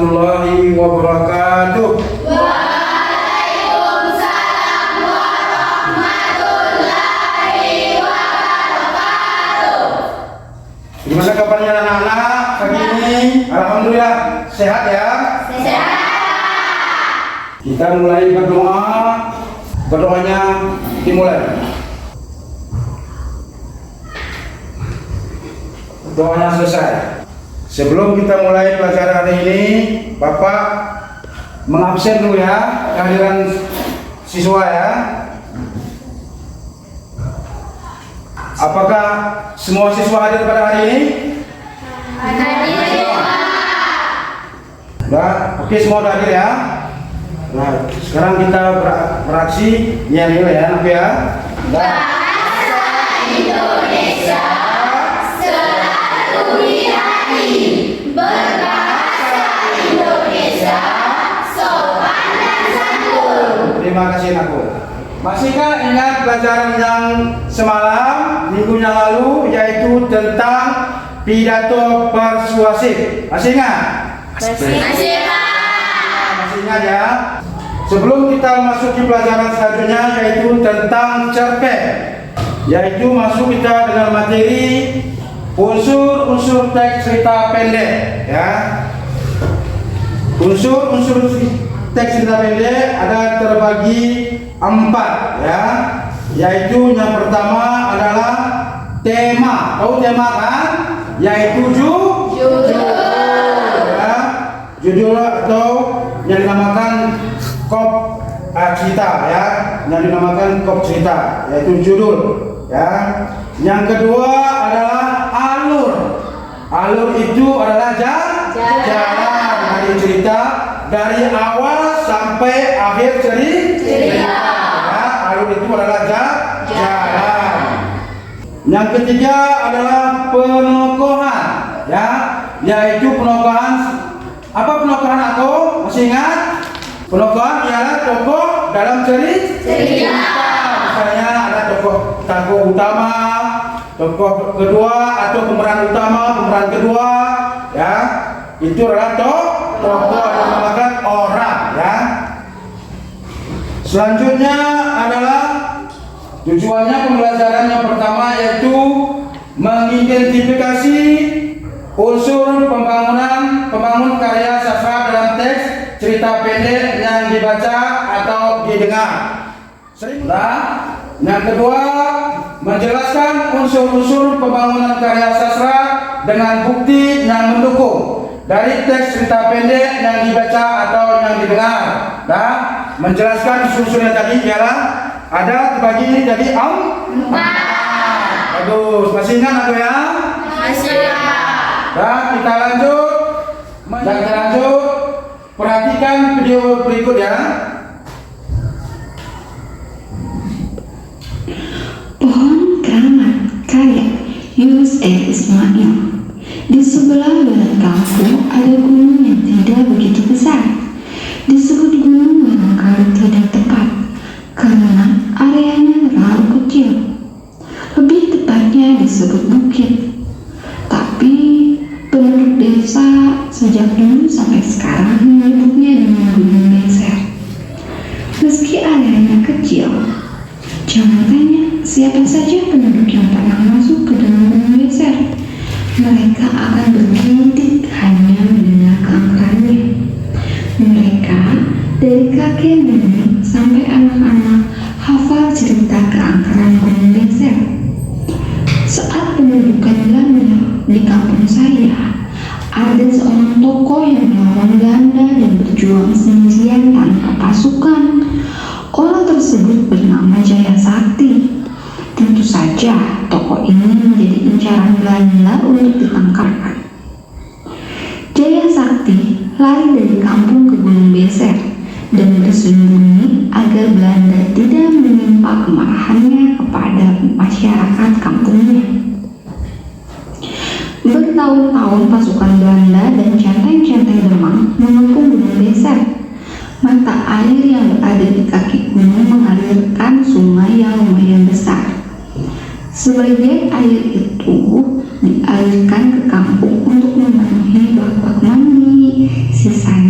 warahmatullahi wabarakatuh. Waalaikumsalam warahmatullahi wabarakatuh. Gimana kabarnya anak-anak pagi ini? Alhamdulillah sehat ya? Sehat. Kita mulai berdoa. Berdoanya dimulai. Doanya selesai. Sebelum kita mulai pelajaran hari ini, Bapak mengabsen dulu ya kehadiran siswa ya. Apakah semua siswa hadir pada hari ini? Hadir. Udah, oke semua udah hadir ya. Nah, sekarang kita beraksi nyanyi ya, anak ya. Bahasa Indonesia selalu di hati. Berbahasa Indonesia sopan dan santun. Terima kasih anakku. Masihkah ingat pelajaran yang semalam minggu yang lalu, yaitu tentang pidato persuasif? Masih ingat? Masih Ingat ya. Sebelum kita masuk ke pelajaran selanjutnya, yaitu tentang cerpen, yaitu masuk kita dengan materi unsur-unsur teks cerita pendek ya. Unsur-unsur teks cerita pendek ada terbagi 4 ya, yaitu yang pertama adalah tema. Tahu tema kan? Yaitu judul ya. Judul atau yang dinamakan kop cerita ya, yang dinamakan kop cerita, yaitu judul ya. Yang kedua adalah alur. Alur itu adalah jalan dari cerita dari awal sampai akhir cerita ya. Alur itu adalah jalan. Yang ketiga adalah penokohan ya, yaitu penokohan. Apa penokohan aku? Masih ingat? Penokohan ialah tokoh dalam cerita. Misalnya ada tokoh utama, tokoh kedua atau pemeran utama, pemeran kedua, ya. Itu adalah tokoh yang dinamakan orang, ya. Selanjutnya adalah tujuannya pembelajaran yang pertama, yaitu mengidentifikasi unsur pembangun karya sastra dalam teks cerita pendek yang dibaca atau didengar. Yang kedua, menjelaskan unsur-unsur pembangunan karya sastra dengan bukti yang mendukung dari teks cerita pendek yang dibaca atau yang didengar. Menjelaskan unsur-unsurnya tadi ialah ada terbagi jadi 4. Bagus, masih ingat aku ya? Masih. Kita lanjut. Perhatikan video berikut ya. Pohon Keramat karya Yunus Ismail. Di sebelah barat kampung ada gunung yang tidak begitu besar. Disebut gunung barangkali tidak tepat karena areanya terlalu kecil. Lebih tepatnya disebut bukit. Tapi penduduk desa sejak dulu sampai sekarang menyebutnya dengan Gunung Beser. Meski areanya kecil, jangan tanya siapa saja penduduk yang pernah masuk ke dalam Gunung Beser. Mereka akan bergintik hanya mendengar keangkerannya. Mereka dari kakek nenek sampai anak-anak hafal cerita keangkeran Gunung Beser. Saat pendudukan Belanda di kampung saya, ada seorang tokoh yang melawan Belanda dan berjuang sendirian tanpa pasukan. Orang tersebut bernama Jaya Sakti. Tentu saja tokoh ini menjadi incaran Belanda untuk ditangkapkan. Jaya Sakti lari dari kampung ke Gunung Beser dan bersembunyi agar Belanda tidak menimpa kemarahannya kepada masyarakat kampungnya. Bertahun-tahun pasukan Belanda dan centeng-centeng Demang mengepung Gunung Beser. Mata air yang berada di kaki gunung mengalirkan sungai yang lumayan besar. Sebagian air itu dialirkan ke kampung untuk memenuhi bak-bak mandi. Sisanya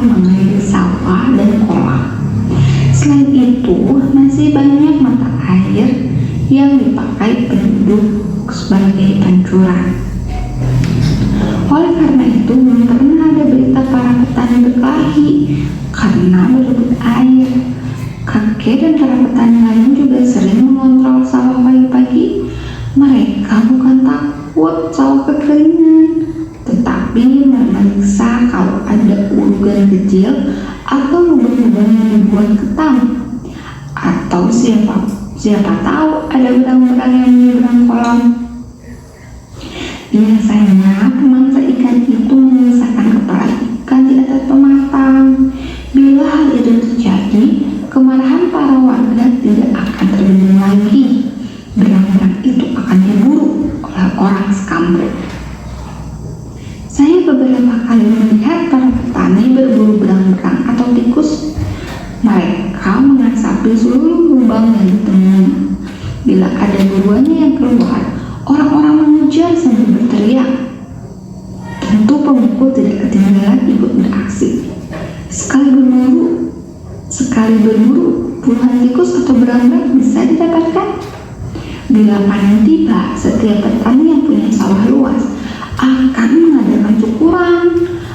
mengairi sawah dan kolam. Selain itu, masih banyak mata air yang dipakai penduduk sebagai pancuran. Oleh karena itu, belum pernah ada berita para petani berkelahi karena berebut air. Kakek dan para petani lain juga sering mengontrol sawah pagi-pagi. Mereka bukan takut sawah kekeringan, tetapi memeriksa kalau ada urugan kecil atau lubang-lubang yang dibuat ketam, atau siapa tahu ada benang-benang yang menyeberang kolam. Biasanya pemangsa ikan itu menyisahkan kepala ikan di atas pematang. Bila hal itu terjadi, kemarahan para warga tidak akan terbendung lagi. Benang-benang itu akan diburu oleh orang sekambek. Saya beberapa kali melihat para petani berburu benang-benang atau tikus. Mereka mengasapi seluruh lubang yang ditemui. Bila ada buruannya yang keluar, orang-orang mengejar sambil berteriak. Tentu pemukul tidak ketinggalan ikut beraksi. Sekali berburu, puluhan tikus atau berang-berang bisa didapatkan. Bila panen tiba, setiap petani yang punya sawah luas akan mengadakan syukuran.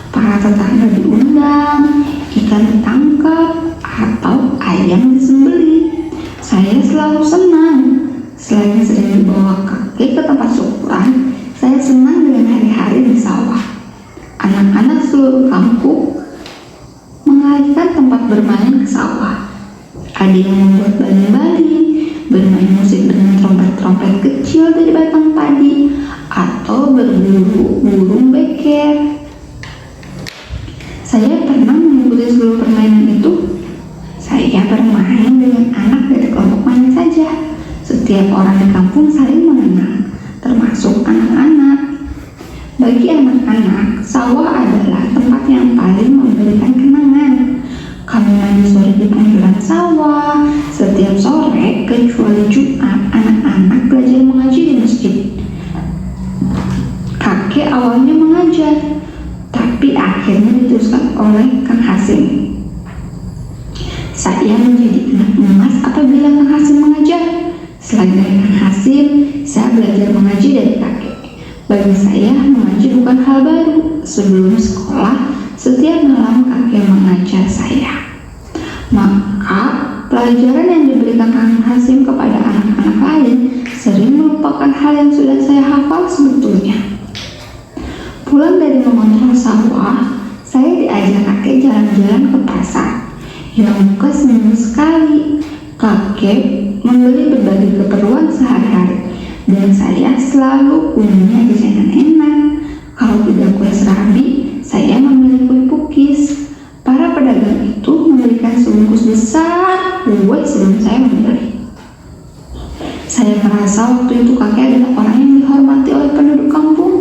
Para tetangga diundang, ikan ditangkap, atau ayam disembelih. Saya selalu senang. Selain sering dibawa kakek ke tempat syukuran, saya senang dengan hari-hari di sawah. Anak-anak seluruh kampung mengalihkan tempat bermain ke sawah. Ada yang membuat bali-bali, bermain musik dengan trompet-trompet kecil dari batang padi, atau berburu burung beker. Saya pernah mengikuti seluruh permainan itu. Saya bermain dengan anak dari kelompok mana saja. Setiap orang di kampung saling mengenal, termasuk anak-anak. Bagi anak-anak, sawah adalah tempat yang paling memberikan kenangan. Kami mandi sore di pancuran sawah. Setiap sore, kecuali Jumat, anak-anak belajar mengaji di masjid. Kakek awalnya mengajar, tapi akhirnya diteruskan oleh Kang Hasim. Saya menjadi anak emas apabila Kang Hasim mengajar. Selain dari Kang Hasim, saya belajar mengaji dari kakek. Bagi saya, mengaji bukan hal baru. Sebelum sekolah, setiap malam kakek mengajar saya. Maka, pelajaran yang diberikan Kang Hasim kepada anak-anak lain sering merupakan hal yang sudah saya hafal sebetulnya. Pulang dari mengontrol sawah, saya diajak kakek jalan-jalan ke pasar yang buka seminggu sekali. Kakek membeli berbagai keperluan sehari-hari, dan saya selalu punya jajanan enak. Kalau tidak kue serabi, saya memilih kue pukis. Para pedagang itu memberikan sebungkus besar kue sebelum saya membeli. Saya merasa waktu itu kakek adalah orang yang dihormati oleh penduduk kampung.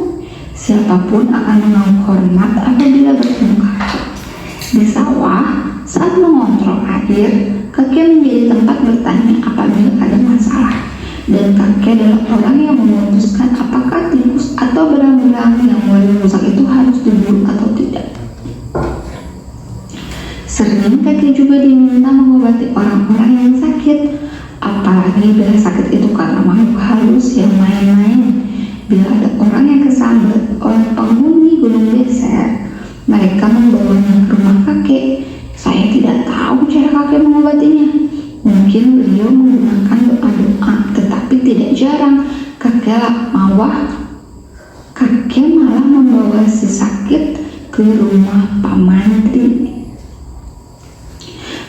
Siapapun akan mengauk hormat apabila bertemu kakek. Di sawah, saat mengontrol air, kakek menjadi tempat bertanya apabila ada masalah. Dan kakek adalah orang yang memutuskan apakah tikus atau berang-berang yang mulai rusak itu harus diburu atau tidak. Sering kakek juga diminta mengobati orang-orang yang sakit, apalagi bila sakit itu karena makhluk halus yang main-main. Bila ada orang yang kesambet oleh penghuni gunung beser, mereka membawanya ke rumah kakek. Saya tidak tahu cara kakek mengobatinya. Mungkin beliau menggunakan doa-doa, tetapi tidak jarang kakek malah membawa si sakit ke rumah Pak Mantri.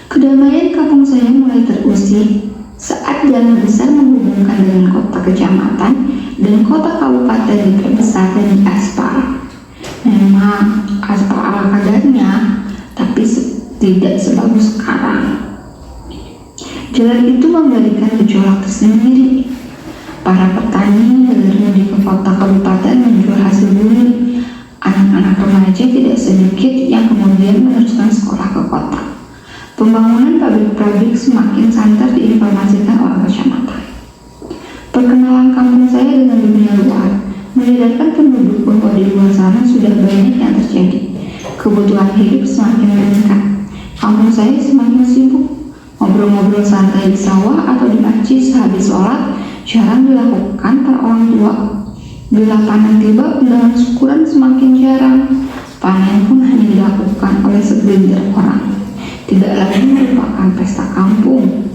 Kedamaian kampung saya mulai terusir saat jalan besar menghubungkan dengan kota kecamatan dan kota kabupaten diperbesar dan diaspal. Memang aspal ala kadarnya, tapi tidak sebagus sekarang. Jalan itu memberikan gejolak tersendiri. Para petani berlari ke kota kabupaten menjual hasil bumi. Anak-anak remaja tidak sedikit yang kemudian meneruskan sekolah ke kota. Pembangunan pabrik-pabrik semakin santer diinformasikan orang kecamatan. Perkenalan kampung saya dengan dunia luar menyadarkan penduduk bahwa di luar sana sudah banyak yang terjadi. Kebutuhan hidup semakin meningkat. Kampung saya semakin sibuk. Ngobrol-ngobrol santai di sawah atau di masjid sehabis sholat jarang dilakukan para orang tua. Bila panen tiba, undangan syukuran semakin jarang. Panen pun hanya dilakukan oleh segelintir orang, tidak lagi merupakan pesta kampung.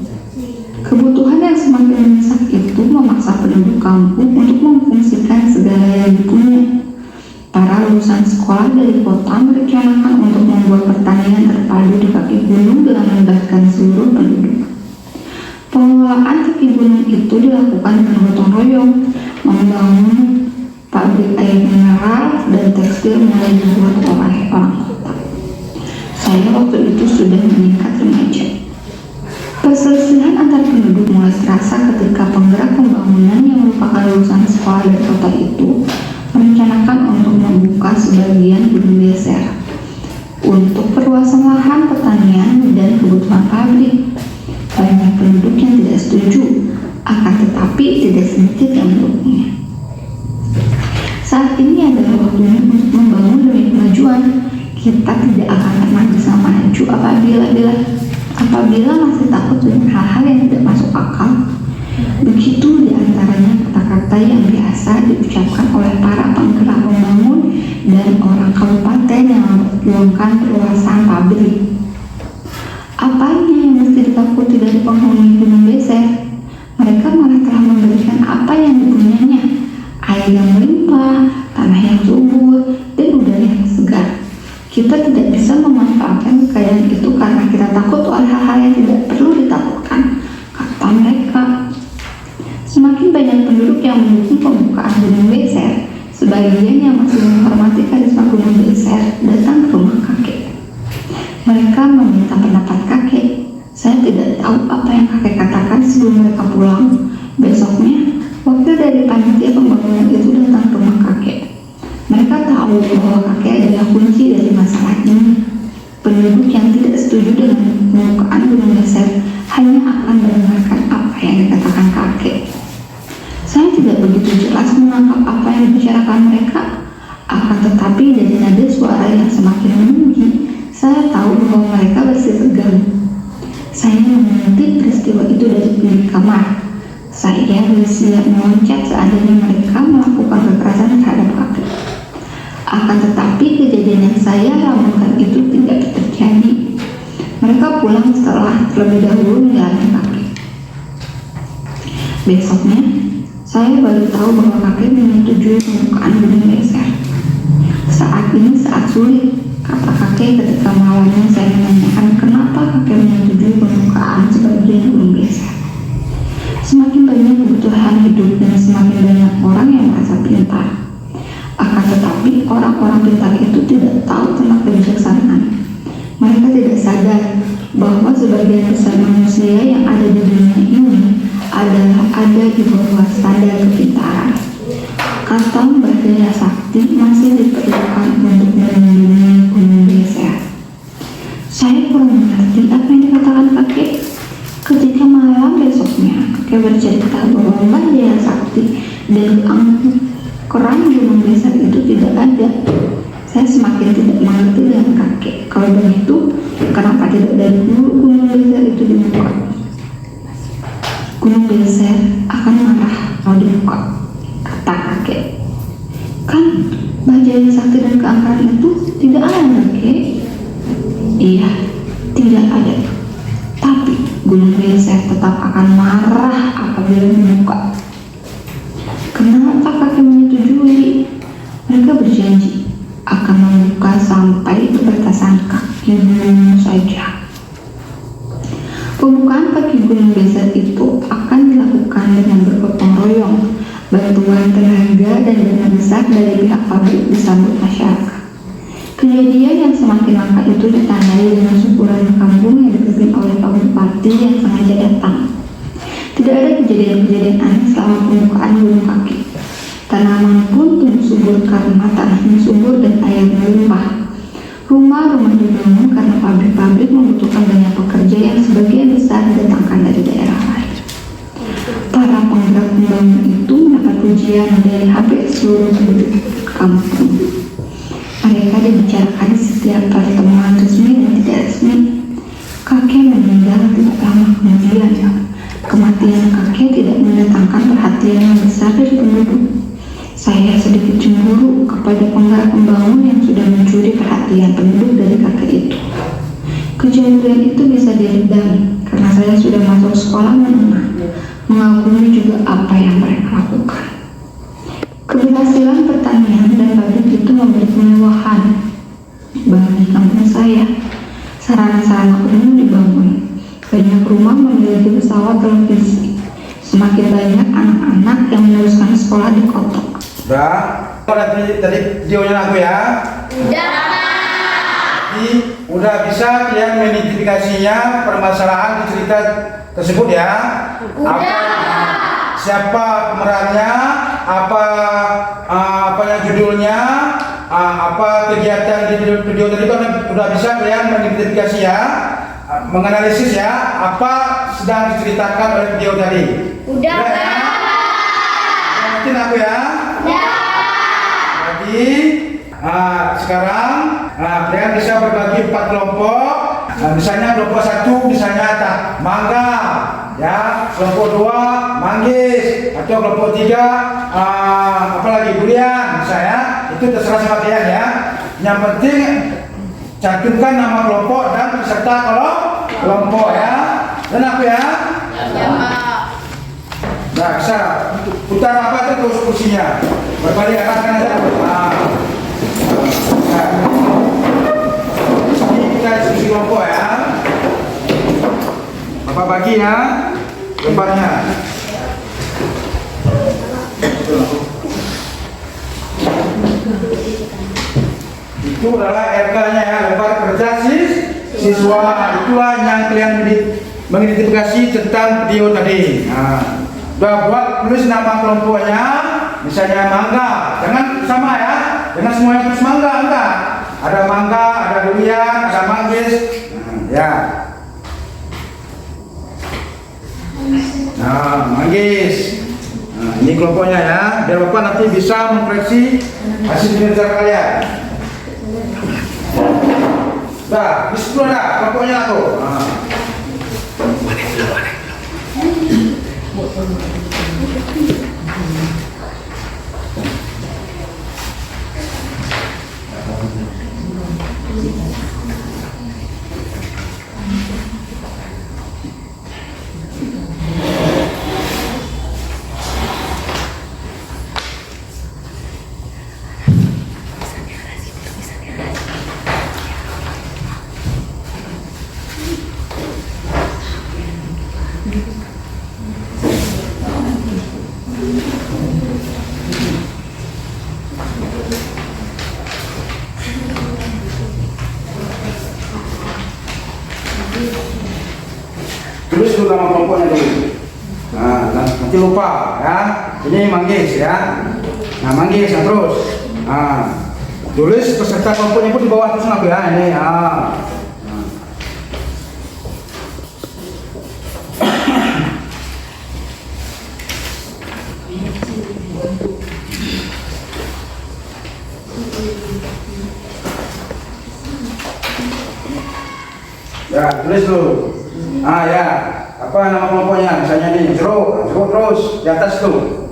Kebutuhan yang semakin mendesak itu memaksa penduduk kampung untuk memfungsikan segala yang dipunya. Para lulusan sekolah dari kota merencanakan untuk membuat pertanian terpadu di kaki gunung dengan melibatkan seluruh penduduk. Pengelolaan kaki gunung itu dilakukan dengan gotong royong, membangun pabrik air mineral dan tekstil mulai dibuat oleh orang kota. Saya waktu itu sudah meningkat remaja. Perselisihan antar penduduk mulai terasa ketika penggerak pembangunan yang merupakan lulusan sekolah dari kota itu merencanakan untuk membuka sebagian gunung geser untuk perluasan lahan pertanian dan kebutuhan pabrik. Banyak penduduk yang tidak setuju, akan tetapi tidak sedikit yang mendukungnya. Saat ini adalah waktunya untuk membangun demi kemajuan. Kita tidak akan pernah bisa maju apabila masih takut dengan hal-hal yang tidak masuk akal. Begitu diantaranya kata-kata yang biasa diucapkan oleh para penggerak pembangun dan orang kabupaten yang memperjuangkan perluasan pabrik. Apanya yang mesti ditakuti dari penghuni gunung geser? Mereka malah telah memberikan apa yang dipunyanya, air yang melimpah, tanah yang subur, dan udara yang segar. Kita tidak bisa memanfaatkan kekayaan itu karena kita takut oleh hal-hal yang tidak perlu ditakutkan, kata mereka. Semakin banyak penduduk yang mendukung pembukaan gunung geser, sebagian yang masih menghormati karisma gunung geser datang ke rumah kakek. Mereka meminta pendapat kakek. Saya tidak tahu apa yang kakek katakan sebelum mereka pulang. Besoknya, wakil dari panitia pembangunan itu datang ke rumah kakek. Mereka tahu bahwa kakek adalah kunci dari masalah ini. Penduduk yang tidak setuju dengan pembukaan gunung geser hanya akan mendengarkan apa yang dikatakan kakek. Saya tidak begitu jelas menangkap apa yang dibicarakan mereka, akan tetapi dari nada suara yang semakin meninggi, saya tahu bahwa mereka bersitegang. Saya mengerti peristiwa itu dari bilik kamar. Saya bersiap meloncat seandainya mereka melakukan kekerasan terhadap kakek. Akan tetapi kejadian yang saya ramukan itu tidak terjadi. Mereka pulang setelah terlebih dahulu meninggalkan kakek. Besoknya, saya baru tahu bahwa kakek menyetujui pembukaan gunung geser. Saat ini saat sulit, kata kakek ketika malamnya saya menanyakan kenapa kakek menyetujui pembukaan sebagian gunung geser. Semakin banyak kebutuhan hidup dan semakin banyak orang yang merasa pintar. Akan tetapi orang-orang pintar itu tidak tahu tentang kebijaksanaan. Mereka tidak sadar bahwa sebagian besar manusia yang ada di dunia ini adalah ada di bawah standar kepintaran. Kata Mbah Daya Sakti masih diperlukan untuk melindungi gunung geser. Saya kurang mengerti apa yang dikatakan kakek. Ketika malam besoknya, kakek bercerita bahwa Mbah Daya Sakti dan keran gunung geser itu tidak ada. Saya semakin tidak mengerti dengan kakek. Kalau begitu, kenapa tidak dari dulu gunung geser itu dibuka? Gunung geser akan marah kalau dibuka, kata kakek. Kan Mbah Daya Sakti dan keangkaran itu tidak ada, kakek. Iya, tidak ada. Tapi gunung geser tetap akan marah apabila dibuka. Kenapa kakek menyetujui? Mereka berjanji akan membuka sampai ke batasan kaki gunung saja. Pembukaan kaki gunung geser itu akan dilakukan dengan bergotong royong, bantuan tenaga dan dana besar dari pihak pabrik disambut masyarakat. Kejadian yang semakin langka itu ditandai dengan syukuran kampung yang dipimpin oleh Pak Bupati yang sengaja datang. Tidak ada kejadian-kejadian aneh selama pembukaan gunung kaki. Tanaman pun tumbuh subur karena tanahnya subur dan airnya melimpah. Rumah-rumah dibangun karena pabrik-pabrik membutuhkan banyak pekerja yang sebagian besar didatangkan dari daerah lain. Para penggerak pembangunan itu mendapat pujian dari hampir seluruh penduduk kampung. mereka dibicarakan di setiap pertemuan resmi dan tidak resmi. Kakek meninggal tidak lama kemudian. Kematian kakek tidak mendatangkan perhatian yang besar dari penduduk. Saya sedikit cemburu kepada penggerak pembangun yang sudah mencuri perhatian penduduk dari kakek itu. Kecemburuan itu bisa diredam karena saya sudah masuk sekolah menengah, mengagumi juga apa yang mereka lakukan. Keberhasilan pertanian dan pabrik itu memberi kemewahan bagi kampung saya. Sarana-sarana umum dibangun, banyak rumah memiliki pesawat televisi, semakin banyak anak-anak yang meneruskan sekolah di kota. Udah, tadi videonya aku ya. Jadi udah bisa kalian mengidentifikasinya permasalahan di cerita tersebut ya. Siapa pemerannya, apa judulnya, apa kegiatan di video tadi kan udah bisa kalian mengidentifikasi ya, menganalisis ya apa sedang diceritakan oleh video tadi. Udah ya. Ngertiin aku ya. Jadi sekarang kalian bisa berbagi 4 kelompok. Misalnya kelompok 1 misalnya mangga, ya, kelompok 2 manggis, atau kelompok 3 apalagi durian misalnya. Itu terserah sama kalian ya. Yang penting cantumkan nama kelompok dan peserta kelompok ya. Dan aku ya. Nah, bisa putar apa itu terus kursinya. Berbalik arahkan aja. Ini kita diskusi kelompok ya. Bapak bagi ya lembarnya. Itu adalah RK-nya ya, lembar kerja siswa. Itulah yang kalian mengidentifikasi tentang video tadi. Nah, udah buat tulis nama kelompoknya, misalnya mangga. Jangan sama ya, jangan semuanya tulis mangga, enggak. Ada mangga, ada durian, ada manggis. Ya. Nah, manggis. Nah, ini kelompoknya ya, biar Bapak nanti bisa mengkoreksi hasil kinerja kalian. Dah, disitu ada kelompoknya aku. Tulis dulu nama kelompoknya dulu. Nah, nanti lupa ya. Ini manggis ya. Nah, manggis terus. Nah, tulis peserta kelompoknya pun di bawah terus aku ya. Ini ya. Ya, tulis dulu. Ya, apa nama kelompoknya? Misalnya nih, jeruk terus di atas tuh.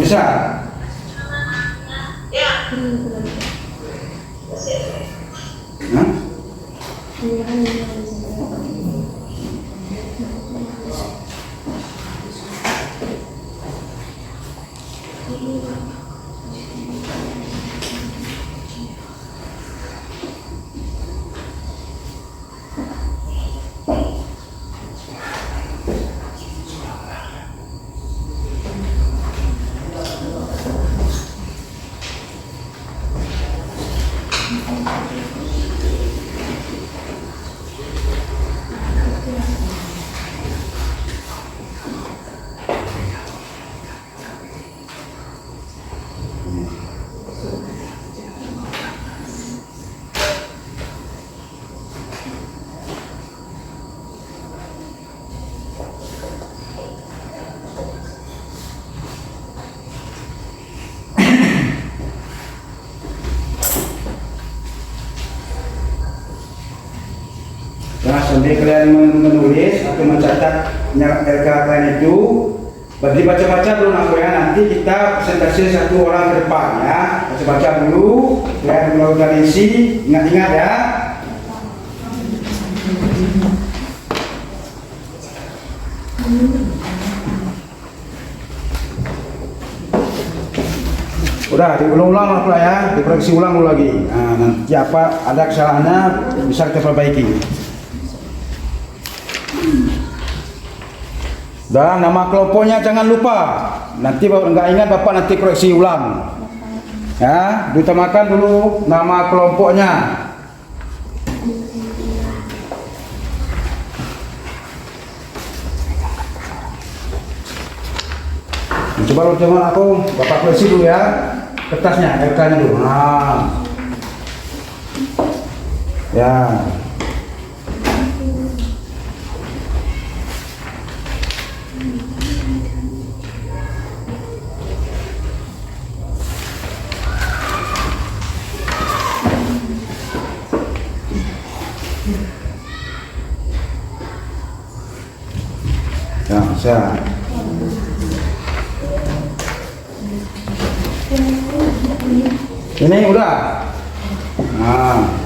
Bisa? Ya. sambil kalian menulis atau mencatat RK kalian itu, dibaca-baca dulu aku ya. Nanti kita presentasi satu orang ke depan ya. Baca-baca dulu, kalian melakukan isi, ingat-ingat ya. Udah diulang-ulang lah ya, dikoreksi ulang dulu lagi. Nah, nanti apa ada kesalahannya bisa kita perbaiki. Dan nama kelompoknya jangan lupa. Nanti nggak ingat bapak nanti koreksi ulang. Ya, diutamakan dulu nama kelompoknya. Coba aku bapak koreksi dulu ya. Kertasnya, RK-nya dulu. Nah. Ya. Ya, bisa. Ini udah. Nah.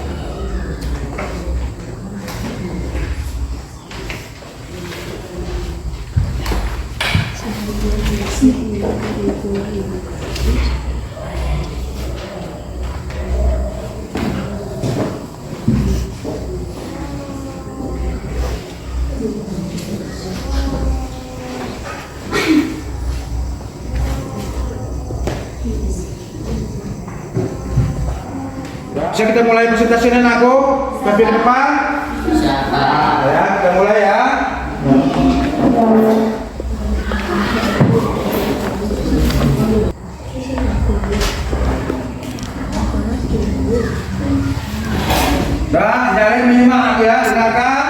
Bisa kita mulai presentasinya aku ke depan? Nah, ya, kita mulai ya. Dan jangan menyimak aku ya, dengarkan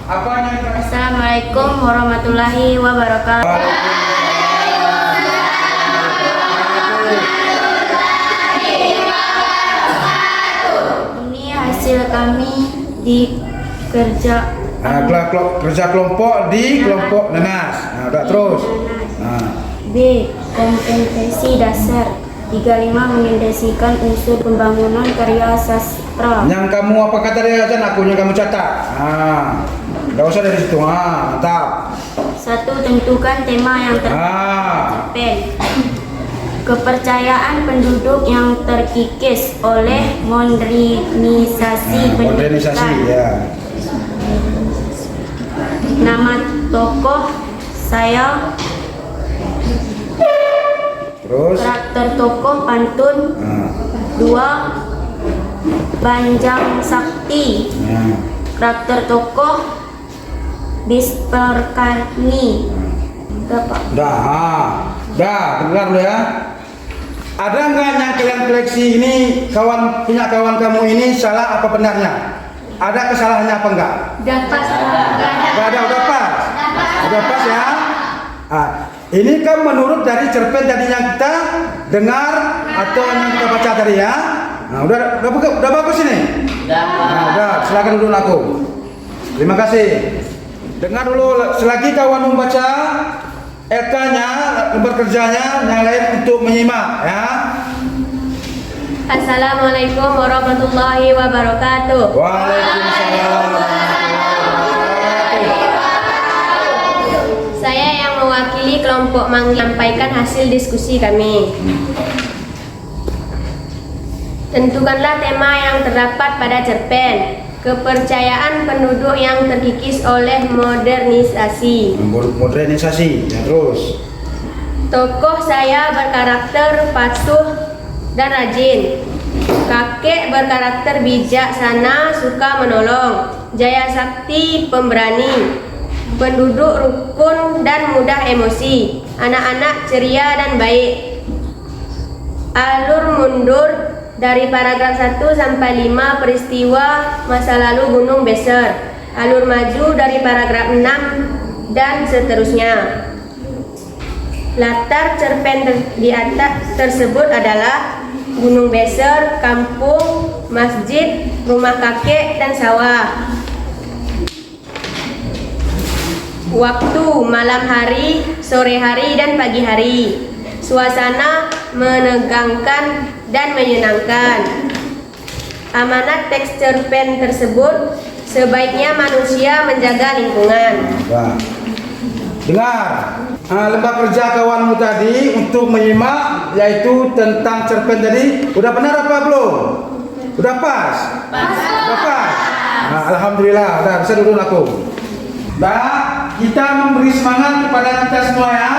apa yang. Assalamualaikum warahmatullahi wabarakatuh. Hasil kami di kerja kerja kelompok di kelompok nanas. Nah, udah terus. Nah. B. Kompetensi dasar 35 mengendalikan unsur pembangunan karya sastra. Yang kamu apa kata dia aja, aku yang kamu catat. Nah, nggak usah dari situ. Ah, mantap. 1. Tentukan tema yang tercerpen. Kepercayaan penduduk yang terkikis oleh modernisasi pendidikan. Modernisasi ya. Nama tokoh saya. Terus. Karakter tokoh pantun. 2. Banjang Sakti. Karakter tokoh Bisperkarni. Dah, dengar dulu ya. Ada nggak yang kalian koleksi ini punya kawan kamu ini salah apa benarnya? Ada kesalahannya apa enggak? Dapat. Enggak ada, udah pas. Udah pas ya. Ini kan menurut dari cerpen tadi yang kita dengar atau yang kita baca tadi ya. Nah, udah bagus ini. Udah, silakan dulu aku. Terima kasih. Dengar dulu selagi kawan membaca RK-nya, lembar kerjanya, yang lain untuk menyimak ya. Assalamualaikum warahmatullahi wabarakatuh. Waalaikumsalam. Saya yang mewakili kelompok menyampaikan hasil diskusi kami. Tentukanlah tema yang terdapat pada cerpen. Kepercayaan penduduk yang terkikis oleh modernisasi. Modernisasi, ya terus. Tokoh saya berkarakter patuh dan rajin. Kakek berkarakter bijaksana, suka menolong. Jaya Sakti pemberani. Penduduk rukun dan mudah emosi. Anak-anak ceria dan baik. Alur mundur dari paragraf 1 sampai 5 peristiwa masa lalu Gunung Beser. Alur maju dari paragraf 6 dan seterusnya. Latar cerpen di atas tersebut adalah Gunung Beser, kampung, masjid, rumah kakek, dan sawah. waktu malam hari, sore hari, dan pagi hari. Suasana menegangkan dan menyenangkan. Amanat teks cerpen tersebut, sebaiknya manusia menjaga lingkungan. Nah, dengar, lembah kerja kawanmu tadi untuk menyimak, yaitu tentang cerpen tadi. Udah benar apa belum? Udah pas? Udah pas? Nah, alhamdulillah, udah bisa duduk aku. Nah, kita memberi semangat kepada kita semua ya.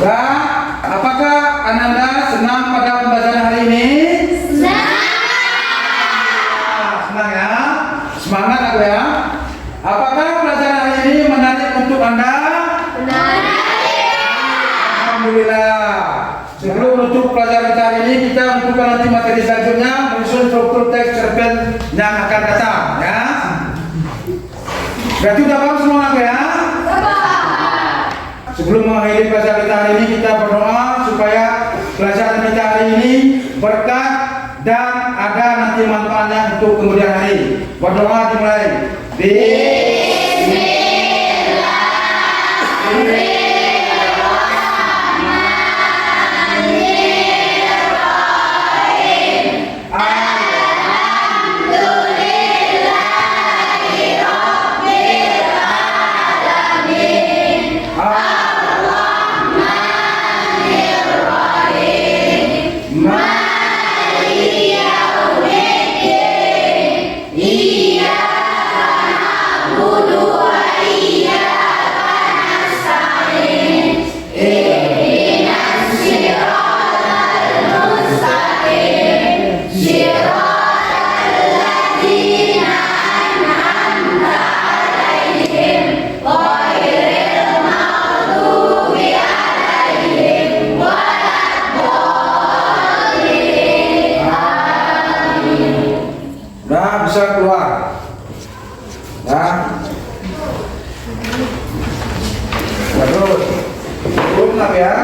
Dan apakah Ananda senang pada pembelajaran hari ini? Senang ya? Semangat aku ya. Apakah pelajaran hari ini menarik untuk Anda? Menarik. Alhamdulillah. Sebelum menutup pelajaran kita hari ini, kita menentukan nanti materi selanjutnya menyusun struktur teks cerpen yang akan datang ya. Berarti udah paham semua aku ya? Sebelum mengakhiri pelajaran kita hari ini, kita berdoa supaya pelajaran kita hari ini berkah dan ada nanti manfaatnya untuk kemudian hari. Berdoa dimulai. Nah, bisa keluar. Ya. Terus. Belum ya.